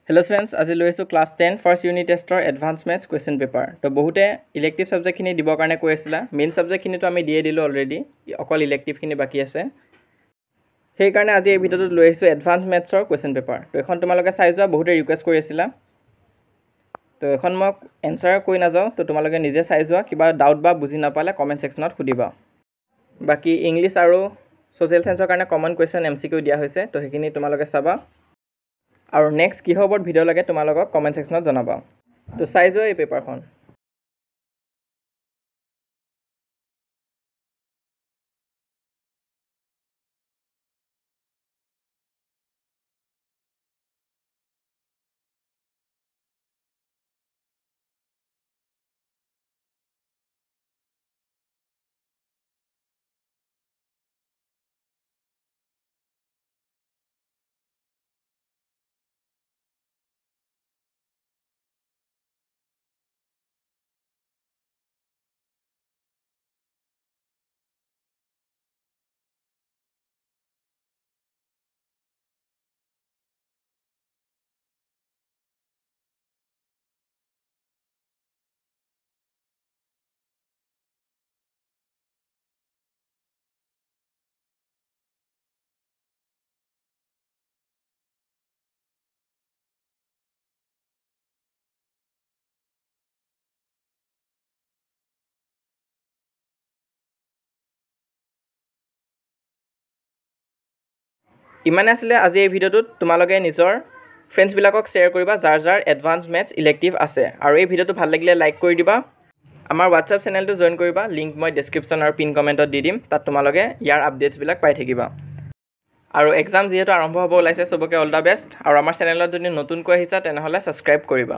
Hello friends, আজি লৈ আছো ক্লাস 10 ফাৰ্স্ট ইউনিট টেষ্টৰ এডভান্স ম্যাথছ কোৱেশ্চন পেপাৰ তো বহুতে ইলেক্টিভ সাবজেক্ট খিনি দিবৰ কাৰণে কৈ আছিল মেইন সাবজেক্ট খিনি তো আমি দিয়ে দিলো অলৰেডি অকল ইলেক্টিভ খিনি বাকি আছে সেই কাৰণে আজি এই ভিডিওটো লৈ আহিছো এডভান্স ম্যাথছৰ কোৱেশ্চন পেপাৰ তো এখন তোমালোকে চাই যোৱা বহুতে ৰিকুৱেষ্ট কৰি আছিল তো এখন মই এনসাৰ কৈ না যাও তো তোমালোকে নিজে চাই যোৱা কিবা ডাউট বা বুজি নাপালে কমেন্ট সেকশনত খুদিবা বাকি ইংলিশ আৰু সোশ্যাল সায়েন্সৰ কাৰণে কমন কোৱেশ্চন এমসিকিউ দিয়া হৈছে তো হেখিনি তোমালোকে চাবা আৰু নেক্সট কি হ'ব ভিডিও লাগে তোমালোকক কমেন্ট সেকশনত জনাবা তো চাই যোৱা এই পেপাৰখন ইমানে আসলে আজি এই ভিডিওটোত তোমালোকে নিজৰ ফ্ৰেন্ডছ বিলাকক শেয়াৰ কৰিবা যাৰ যাৰ এডভান্স ম্যাথছ ইলেক্টিভ আছে আৰু এই ভিডিওটো ভাল লাগিলে লাইক কৰি দিবা আমাৰ WhatsApp চেনেলটো জয়েন কৰিবা লিংক মই ডেসক্ৰিপচন আৰু পিন কমেন্টত দি দিম তাত তোমালোকে ইয়াৰ আপডেটছ বিলাক পাই থাকিবা আৰু এক্সাম যেহেতু আৰম্ভ হ'ব ওলাইছে সবকে অল দা বেষ্ট আৰু আমাৰ চেনেলত যদি নতুনকৈ আহিছা তেনেহলে সাবস্ক্ৰাইব কৰিবা